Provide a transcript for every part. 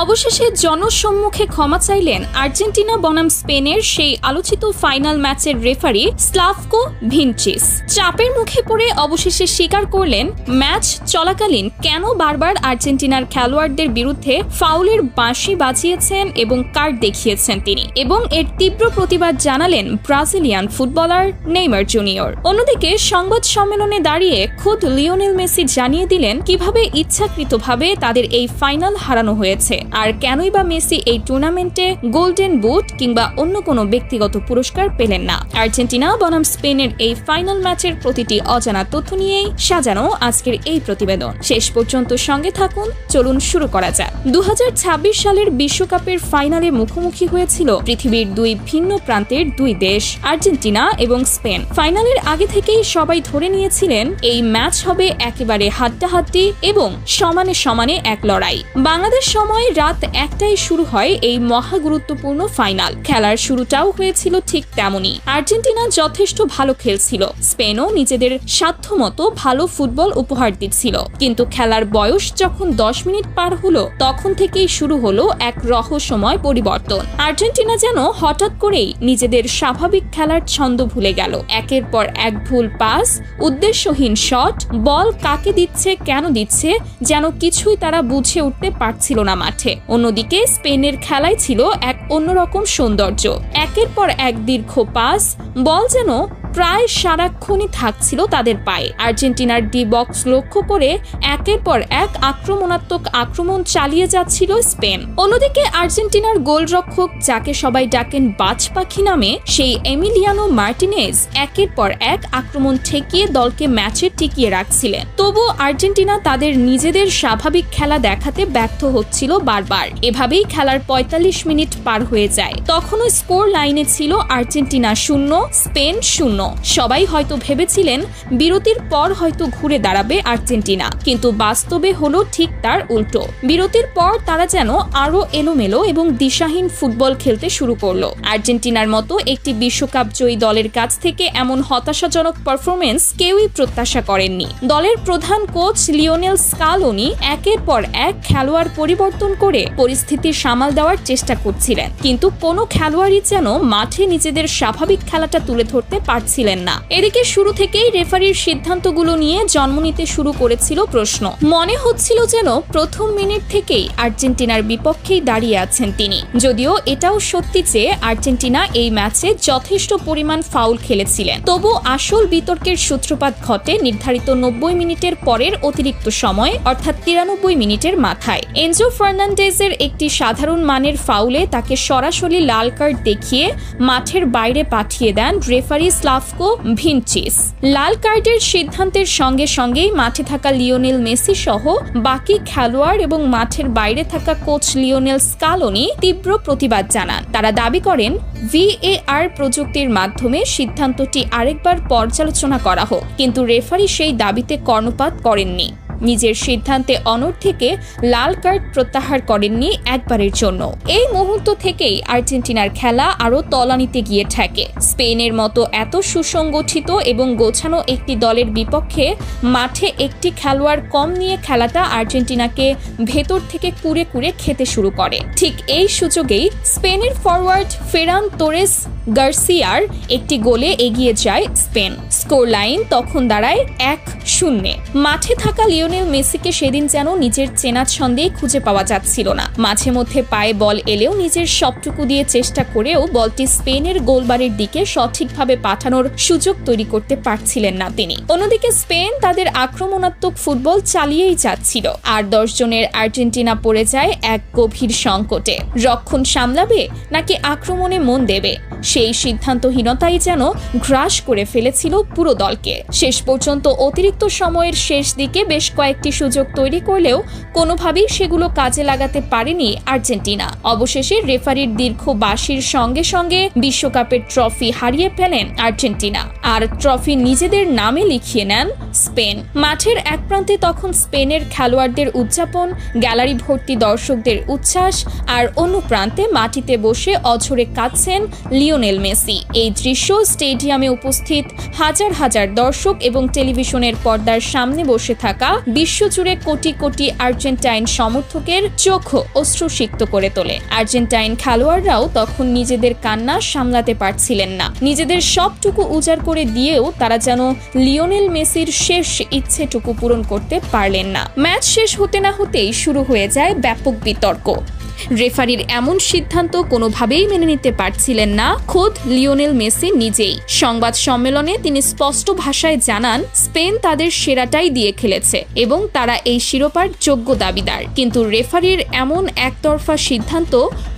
অবশেষে জনসম্মুখে ক্ষমা চাইলেন আর্জেন্টিনা বনাম স্পেনের সেই আলোচিত ফাইনাল ম্যাচের রেফারি স্লাভকো ভিনচিচ। চাপের মুখে পড়ে অবশেষে স্বীকার করলেন ম্যাচ চলাকালীন কেন বারবার আর্জেন্টিনার খেলোয়াড়দের বিরুদ্ধে ফাউলের বাঁশি বাজিয়েছেন এবং কার্ড দেখিয়েছেন তিনি, এবং এর তীব্র প্রতিবাদ জানালেন ব্রাজিলিয়ান ফুটবলার নেইমার জুনিয়র। অন্যদিকে সংবাদ সম্মেলনে দাঁড়িয়ে খোদ লিওনেল মেসি জানিয়ে দিলেন কিভাবে ইচ্ছাকৃতভাবে তাদের এই ফাইনাল হারানো হয়েছে, আর কেনই বা মেসি এই টুর্নামেন্টে গোল্ডেন বুট কিংবা অন্য কোনো ব্যক্তিগত পুরস্কার পেলেন না। আর্জেন্টিনা বনাম স্পেনের এই ফাইনাল ম্যাচের প্রতিটি অজানা তথ্য নিয়েই সাজানো আজকের এই প্রতিবেদন। শেষ পর্যন্ত সঙ্গে থাকুন, চলুন শুরু করা যাক। 2026 সালের বিশ্বকাপের ফাইনালে মুখোমুখি হয়েছিল পৃথিবীর দুই ভিন্ন প্রান্তের দুই দেশ, আর্জেন্টিনা এবং স্পেন। ফাইনালের আগে থেকেই সবাই ধরে নিয়েছিলেন এই ম্যাচ হবে একেবারে হাড্ডাহাড্ডি এবং সমানে সমানে এক লড়াই। বাংলাদেশ সময় রাত 1টায় শুরু হয় এই মহা গুরুত্বপূর্ণ ফাইনাল। খেলার শুরুটাও হয়েছিল ঠিক তেমনই। আর্জেন্টিনা যথেষ্ট ভালো খেলছিল, স্পেনও নিজেদের সাধ্যমতো ভালো ফুটবল উপহার দিচ্ছিল, কিন্তু খেলার বয়স যখন 10 মিনিট পার হলো তখন থেকেই শুরু হলো এক রহস্যময় পরিবর্তন। আর্জেন্টিনা যেন হঠাৎ করেই নিজেদের স্বাভাবিক খেলার ছন্দ ভুলে গেল। একের পর এক ভুল পাস, উদ্দেশ্যহীন শট, বল কাকে দিচ্ছে কেন দিচ্ছে যেন কিছুই তারা বুঝে উঠতে পারছিল না মাঠে। অন্যদিকে স্পেনের খেলায় ছিল এক অন্যরকম সৌন্দর্য। একের পর এক দীর্ঘ পাস, বল যেন প্রায় সারাক্ষণই থাকছিল তাদের পায়ে। আর্জেন্টিনার ডি বক্স লক্ষ্য করে একের পর এক আক্রমণাত্মক আক্রমণ চালিয়ে যাচ্ছিল স্পেন। অন্যদিকে আর্জেন্টিনার গোলরক্ষক, যাকে সবাই ডাকেন বাজ পাখি নামে, সেই এমিলিয়ানো মার্টিনেজ একের পর এক আক্রমণ ঠেকিয়ে দলকে ম্যাচে টিকিয়ে রাখছিলেন। তবুও আর্জেন্টিনা তাদের নিজেদের স্বাভাবিক খেলা দেখাতে ব্যর্থ হচ্ছিল বারবার। এভাবেই খেলার 45 মিনিট পার হয়ে যায়। তখনও স্কোর লাইনে ছিল আর্জেন্টিনা 0, স্পেন 0। সবাই হয়তো ভেবেছিলেন বিরতির পর হয়তো ঘুরে দাঁড়াবে আর্জেন্টিনা, কিন্তু বাস্তবে হলো ঠিক তার উল্টো। বিরতির পর তারা যেন আরো এলোমেলো এবং দিশাহীন ফুটবল খেলতে শুরু করলো। আর্জেন্টিনার মতো একটি বিশ্বকাপ জয়ী দলের কাছ থেকে এমন হতাশাজনক পারফরমেন্স কেউই প্রত্যাশা করেননি। দলের প্রধান কোচ লিওনেল স্কালোনি একের পর এক খেলোয়াড় পরিবর্তন করে পরিস্থিতি সামাল দেওয়ার চেষ্টা করছিলেন, কিন্তু কোনো খেলোয়াড়ই যেন মাঠে নিজেদের স্বাভাবিক খেলাটা তুলে ধরতে পারছিলেন না। এদিকে শুরু থেকেই রেফারির সিদ্ধান্তগুলো নিয়ে জন্ম নিতে শুরু করেছিল প্রশ্ন। মনে হচ্ছিল যেন প্রথম মিনিট থেকেই আর্জেন্টিনার বিপক্ষেই দাঁড়িয়ে আছেন তিনি। যদিও এটাও সত্যি যে আর্জেন্টিনা এই ম্যাচে যথেষ্ট পরিমাণ ফাউল খেলেছিলেন, তবু আসল বিতর্কের সূত্রপাত ঘটে নির্ধারিত 90 মিনিটের পরের অতিরিক্ত সময়, অর্থাৎ 93 মিনিটের মাথায়। এনজো ফার্নান্ডেজের একটি সাধারণ মানের ফাউলে তাকে সরাসরি লাল কার্ড দেখিয়ে মাঠের বাইরে পাঠিয়ে দেন রেফারি স্লাভকো ভিনচিচ। লাল কার্ডের সিদ্ধান্তের সঙ্গে সঙ্গেই মাঠে থাকা লিওনেল মেসি সহ বাকি খেলোয়াড় এবং মাঠের বাইরে থাকা কোচ লিওনেল স্কালোনি তীব্র প্রতিবাদ জানান। তারা দাবি করেন VAR প্রযুক্তির মাধ্যমে সিদ্ধান্তটি আরেকবার পর্যালোচনা করা হোক, কিন্তু রেফারি সেই দাবিতে কর্ণপাত করেননি। নিজের সিদ্ধান্তে অনড় থেকে লাল কার্ড প্রত্যাহার করেননি একবারের জন্য। এই মুহূর্ত থেকেই আর্জেন্টিনার খেলা আরো তলানিতে গিয়ে ঠেকে। স্পেনের মতো এত সুসংগঠিত এবং গোছানো একটি দলের বিপক্ষে মাঠে একটি খেলোয়াড় কম নিয়ে খেলাটা আর্জেন্টিনাকে ভেতর থেকে কুড়ে কুড়ে খেতে শুরু করে। ঠিক এই সুযোগেই স্পেনের ফরওয়ার্ড ফেরান তোরেস গার্সিয়ার একটি গোলে এগিয়ে যায় স্পেন। স্কোর লাইন তখন দাঁড়ায় 1-0। মাঠে থাকা লিওনেল মেসিকে সেদিন যেন নিজের চেনা ছন্দেই খুঁজে পাওয়া যাচ্ছিল না। মাঝে মধ্যে পায়ে বল এলেও নিজের সবটুকু দিয়ে চেষ্টা করেও বলটি স্পেনের গোলবারের দিকে সঠিকভাবে পাঠানোর সুযোগ তৈরি করতে পারছিলেন না তিনি। অন্যদিকে স্পেন তাদের আক্রমণাত্মক ফুটবল চালিয়েই যাচ্ছিল, আর 10 জনের আর্জেন্টিনা পড়ে যায় এক গভীর সংকটে। রক্ষণ সামলাবে নাকি আক্রমণে মন দেবে, সেই সিদ্ধান্তহীনতাই যেন গ্রাস করে ফেলেছিল পুরো দলকে। শেষ পর্যন্ত অতিরিক্ত সময়ের শেষ দিকে বেশ কয়েকটি সুযোগ তৈরি করলেও কোনোভাবেই সেগুলো কাজে লাগাতে পারেনি আর্জেন্টিনা। অবশেষে রেফারির দীর্ঘ বাঁশির সঙ্গে সঙ্গে বিশ্বকাপের ট্রফি হারিয়ে ফেলেন আর্জেন্টিনা, আর ট্রফি নিজেদের নামে লিখিয়ে নেন স্পেন। মাঠের এক প্রান্তে তখন স্পেনের খেলোয়াড়দের উদযাপন, গ্যালারি ভর্তি দর্শকদের উচ্ছ্বাস, আর অন্য প্রান্তে মাটিতে বসে অঝরে কাঁদছেন লিওনেল মেসি। এই দৃশ্য স্টেডিয়ামে উপস্থিত হাজার হাজার দর্শক এবং টেলিভিশনের পর্দার সামনে বসে থাকা বিশ্বজুড়ে কোটি কোটি আর্জেন্টাইন সমর্থকের চোখ অশ্রুসিক্ত করে তোলে। আর্জেন্টাইন খেলোয়াড়রাও তখন নিজেদের কান্না সামলাতে পারছিলেন না। নিজেদের সবটুকু উজাড় করে দিয়েও তারা যেন লিওনেল মেসির শেষ ইচ্ছেটুকু পূরণ করতে পারলেন না। ম্যাচ শেষ হতে না হতেই শুরু হয়ে যায় ব্যাপক বিতর্ক। রেফারির এমন সিদ্ধান্ত কোনোভাবেই মেনে নিতে পারছিলেন না খোদ লিওনেল মেসি নিজেই। সংবাদ সম্মেলনে তিনি স্পষ্ট ভাষায় জানান, স্পেন তাদের সেরাটাই দিয়ে খেলেছে এবং তারা এই শিরোপার যোগ্য দাবিদার। কিন্তু রেফারির এমন একতরফা সিদ্ধান্ত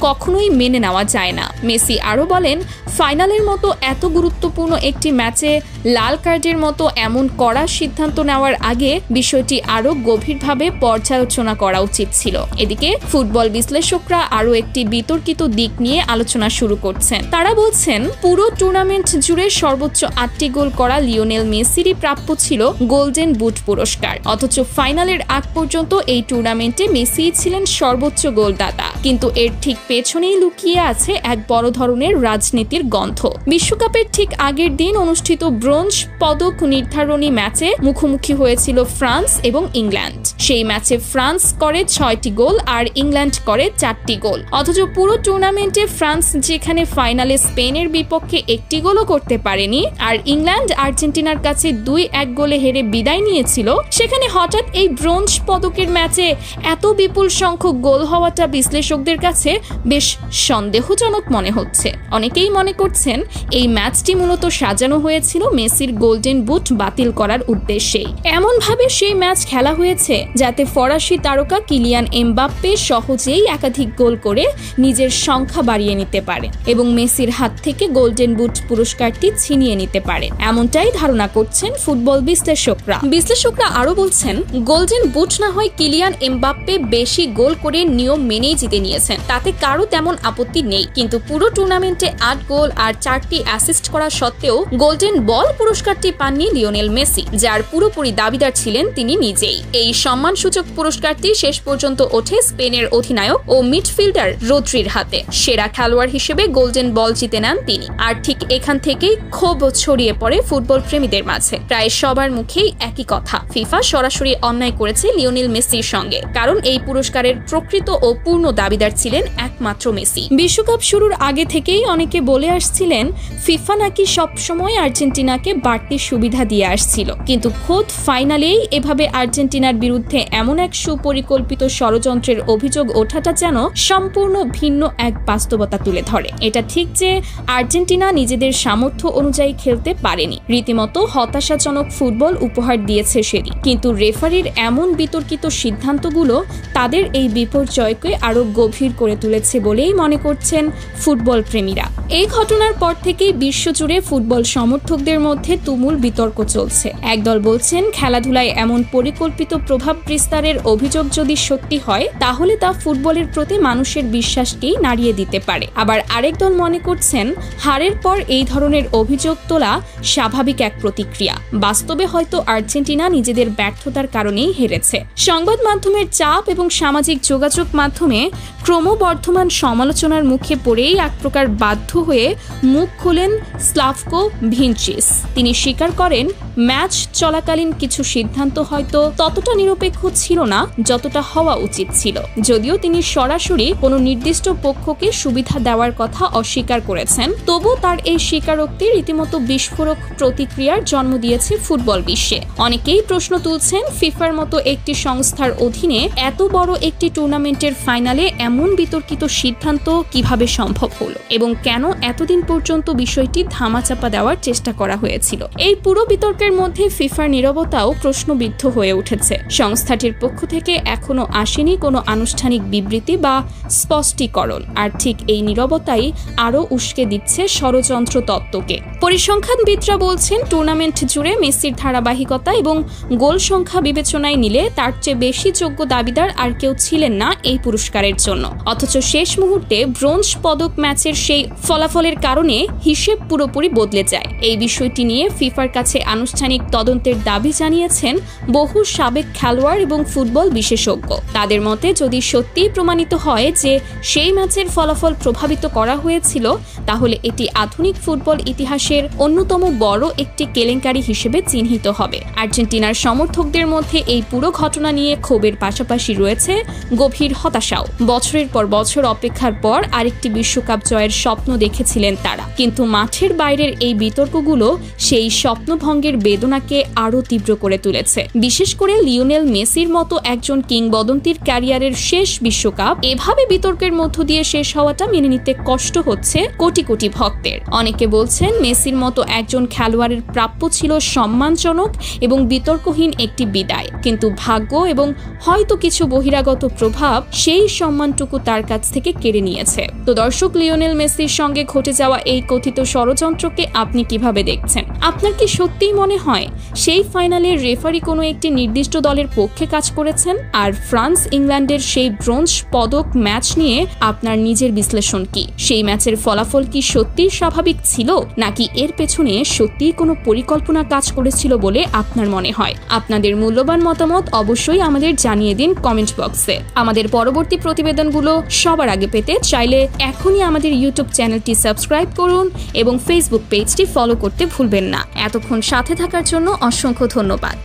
কখনোই মেনে নেওয়া যায় না। মেসি আরও বলেন, ফাইনালের মতো এত গুরুত্বপূর্ণ একটি ম্যাচে লাল কার্ডের মতো এমন কড়া সিদ্ধান্ত নেওয়ার আগে বিষয়টি আরও গভীরভাবে পর্যালোচনা করা উচিত ছিল। এদিকে ফুটবল বিশ্লেষকরা আরও একটি বিতর্কিত দিক নিয়ে আলোচনা শুরু করছেন। তারা বলছেন, পুরো টুর্নামেন্ট জুড়ে সর্বোচ্চ 8টি গোল করা লিওনেল মেসিরই প্রাপ্য ছিল গোল্ডেন বুট পুরস্কার। অথচ ফাইনালের আগ পর্যন্ত এই টুর্নামেন্টে মেসি ছিলেন সর্বোচ্চ গোলদাতা। কিন্তু এর ঠিক পেছনেই লুকিয়ে আছে এক বড় ধরনের রাজনীতির গন্ধ। বিশ্বকাপের ঠিক আগের দিন অনুষ্ঠিত ব্রোঞ্জ পদক নির্ধারণী ম্যাচে মুখোমুখি হয়েছিল ফ্রান্স এবং ইংল্যান্ড। সেই ম্যাচে ফ্রান্স করে 6টি গোল আর ইংল্যান্ড করে 4টি গোল। অথচ পুরো টুর্নামেন্টে ফ্রান্স যেখানে ফাইনালে স্পেনের বিপক্ষে 1টি গোলও করতে পারেনি আর ইংল্যান্ড আর্জেন্টিনার কাছে 2-1 গোলে হেরে বিদায় নিয়েছিল, সেখানে হঠাৎ এই ব্রোঞ্জ পদকের ম্যাচে এত বিপুল সংখ্যক গোল হওয়াটা বিশ্লেষকদের কাছে বেশ সন্দেহজনক মনে হচ্ছে। অনেকেই মনে করছেন এই ম্যাচটি মূলত সাজানো হয়েছিল মেসির গোল্ডেন বুট বাতিল করার উদ্দেশ্যেই। এমনভাবে সেই ম্যাচ খেলা হয়েছে যাতে ফরাসি তারকা কিলিয়ান এমবাপ্পে সহজেই একাধিক গোল করে নিজের সংখ্যা বাড়িয়ে নিতে পারে এবং মেসির হাত থেকে গোল্ডেন বুট পুরস্কারটি ছিনিয়ে নিতে পারে, এমনটাই ধারণা করছেন ফুটবল বিশ্লেষকরা আরো বলছেন, গোল্ডেন বুট না হয় কিলিয়ান এমবাপ্পে বেশি গোল করে নিয়ম মেনেই জিতে নিয়েছেন, তাতে কারো তেমন আপত্তি নেই। কিন্তু পুরো টুর্নামেন্টে 8 গোল আর 4টি অ্যাসিস্ট করা সত্ত্বেও গোল্ডেন বল পুরস্কারটি পাননি লিওনেল মেসি, যার পুরোপুরি দাবিদার ছিলেন তিনি নিজেই। এই সম্মানসূচক পুরস্কারটি শেষ পর্যন্ত ওঠে স্পেনের অধিনায়ক ও মিডফিল্ডার রদ্রির হাতে। সেরা খেলোয়াড় হিসেবে গোল্ডেন বল জিতে নেন তিনি। আর ঠিক এখান থেকেই ক্ষোভ ছড়িয়ে পড়ে ফুটবল প্রেমীদের মাঝে। প্রায় সবার মুখেই একই কথা, ফিফা সরাসরি অন্যায় করেছে লিওনেল মেসির সঙ্গে, কারণ এই পুরস্কারের প্রকৃত ও পূর্ণ দাবিদার ছিলেন একমাত্র মেসি। বিশ্বকাপ শুরুর আগে থেকেই অনেকে বলে আসছিলেন ফিফা নাকি সবসময় আর্জেন্টিনাকে বাড়তি সুবিধা দিয়ে আসছিল, কিন্তু খোদ ফাইনালেই এভাবে আর্জেন্টিনার বিরুদ্ধে এমন এক সুপরিকল্পিত ষড়যন্ত্রের অভিযোগ ওঠাটা যেন সম্পূর্ণ ভিন্ন এক বাস্তবতা তুলে ধরে। এটা ঠিক যে আর্জেন্টিনা নিজেদের সামর্থ্য অনুযায়ী খেলতে পারেনি, রীতিমতো হতাশাজনক ফুটবল উপহার দিয়েছে সেটি। কিন্তু রেফারির এমন বিতর্কিত সিদ্ধান্তগুলো তাদের এই বিপর্যয়কে আরো গভীর করে তুলেছে বলেই মনে করছেন ফুটবল প্রেমীরা। এই ঘটনার পর থেকেই বিশ্বজুড়ে ফুটবল সমর্থকদের মধ্যে তুমুল বিতর্ক চলছে। একদল বলছেন খেলাধুলায় এমন পরিকল্পিত প্রভাব বিস্তারের অভিযোগ যদি সত্যি হয় তাহলে তা ফুটবলের প্রতি মানুষের বিশ্বাসকেই নাড়িয়ে দিতে পারে। আবার আরেক দল মনে করছেন হারের পর এই ধরনের অভিযোগ তোলা স্বাভাবিক এক প্রতিক্রিয়া। বাস্তবে হয়তো আর্জেন্টিনা নিজেদের ব্যর্থতার কারণেই হেরেছে। সংবাদ মাধ্যমের চাপ এবং সামাজিক যোগাযোগ মাধ্যমে ক্রমবর্ধমান সমালোচনার মুখে পড়েই এক প্রকার বাধ্য হয়ে মুখ খোলেন স্লাভকো ভিনচিচ। তিনি স্বীকার করেন ম্যাচ চলাকালীন কিছু সিদ্ধান্ত হয়তো ততটা নিরপেক্ষ ছিল না যতটা হওয়া উচিত ছিল। যদিও তিনি সরাসরি কোনো নির্দিষ্ট পক্ষকে সুবিধা দেওয়ার কথা অস্বীকার করেছেন, তবু তার এই স্বীকারোক্তি রীতিমতো বিস্ফোরক প্রতিক্রিয়ার জন্ম দিয়েছে ফুটবল বিশ্বে। অনেকেই প্রশ্ন তুলছেন ফিফার মতো একটি সংস্থার অধীনে এত বড় একটি টুর্নামেন্টের ফাইনালে এমন বিতর্কিত সিদ্ধান্ত কিভাবে সম্ভব হলো এবং কেন এতদিন পর্যন্ত বিষয়টি ধামাচাপা দেওয়ার চেষ্টা করা হয়েছিল। এই পুরো বিতর্কের মধ্যে ফিফার নীরবতাও প্রশ্নবিদ্ধ হয়ে উঠেছে। সংস্থাটির পক্ষ থেকে এখনো আসেনি কোনো আনুষ্ঠানিক বিবৃতি বা স্পষ্টীকরণ, আর ঠিক এই নীরবতাই আরো উস্কে দিচ্ছে ষড়যন্ত্র তত্ত্বকে। পরিসংখ্যানবিদরা বলছেন টুর্নামেন্ট জুড়ে মেসির ধারাবাহিকতা এবং গোল সংখ্যা বিবেচনায় নিলে তার চেয়ে বেশি যোগ্য দাবিদার আর কেউ ছিলেন না এই পুরস্কারের জন্য। অথচ শেষ মুহূর্তে ব্রোঞ্জ পদক ম্যাচের সেই ফলাফলের কারণে হিসেব পুরোপুরি বদলে যায়। এই বিষয়টি নিয়ে ফিফার কাছে আনুষ্ঠানিক তদন্তের দাবি জানিয়েছেন বহু সাবেক খেলোয়াড় এবং ফুটবল বিশেষজ্ঞ। তাদের মতে যদি সত্যিই প্রমাণিত হয় যে সেই ম্যাচের ফলাফল প্রভাবিত করা হয়েছিল, তাহলে এটি আধুনিক ফুটবল ইতিহাসের অন্যতম বড় একটি কেলেঙ্কারি হিসেবে চিহ্নিত হবে। আর্জেন্টিনার সমর্থকদের মধ্যে এই পুরো ঘটনা নিয়ে ক্ষোভের পাশাপাশি রয়েছে গভীর হতাশাও। বছরের পর বছর অপেক্ষার পর আরেকটি বিশ্বকাপ জয়ের স্বপ্ন দেখেছিলেন তারা, কিন্তু মাঠের বাইরের এই বিতর্কগুলো সেই স্বপ্নভঙ্গের বেদনাকে আরও তীব্র করে তুলেছে। বিশেষ করে লিওনেল মেসির মতো একজন কিংবদন্তির ক্যারিয়ারের শেষ বিশ্বকাপ এভাবে বিতর্কের মধ্য দিয়ে শেষ হওয়াটা মেনে নিতে কষ্ট হচ্ছে কোটি কোটি ভক্তের। অনেকে বলছেন মেসির মতো একজন খেলোয়াড়ের প্রাপ্য ছিল সম্মানজনক এবং বিতর্কহীন একটি বিদায়, কিন্তু ভাগ্য এবং হয়তো কিছু বহিরাগত প্রভাব সেই সম্মানটুকু তার কাছ থেকে কেড়ে নিয়েছে। তো দর্শক, লিওনেল মেসির সঙ্গে ঘটে যাওয়া এই কথিত ষড়যন্ত্রকে আপনি কিভাবে দেখছেন? আপনার কি সত্যিই মনে হয় সেই ফাইনালের রেফারি কোনো একটি নির্দিষ্ট দলের পক্ষে কাজ করেছেন? আর ফ্রান্স ইংল্যান্ডের সেই ব্রোঞ্জ পদক ম্যাচ নিয়ে আপনার নিজের বিশ্লেষণ কি? সেই ম্যাচের ফলাফল কি সত্যিই স্বাভাবিক ছিল, নাকি এর পেছনে সত্যিই কোনো পরিকল্পনা কাজ করেছিল বলে আপনার মনে হয়? আপনাদের মূল্যবান মতামত অবশ্যই আমাদের জানিয়ে দিন কমেন্ট বক্সে। আমাদের পরবর্তী প্রতিবেদনগুলো সবার আগে পেতে চাইলে এখনই আমাদের ইউটিউব চ্যানেলটি সাবস্ক্রাইব করুন এবং ফেসবুক পেজটি ফলো করতে ভুলবেন না। এতক্ষণ সাথে থাকার জন্য অসংখ্য ধন্যবাদ।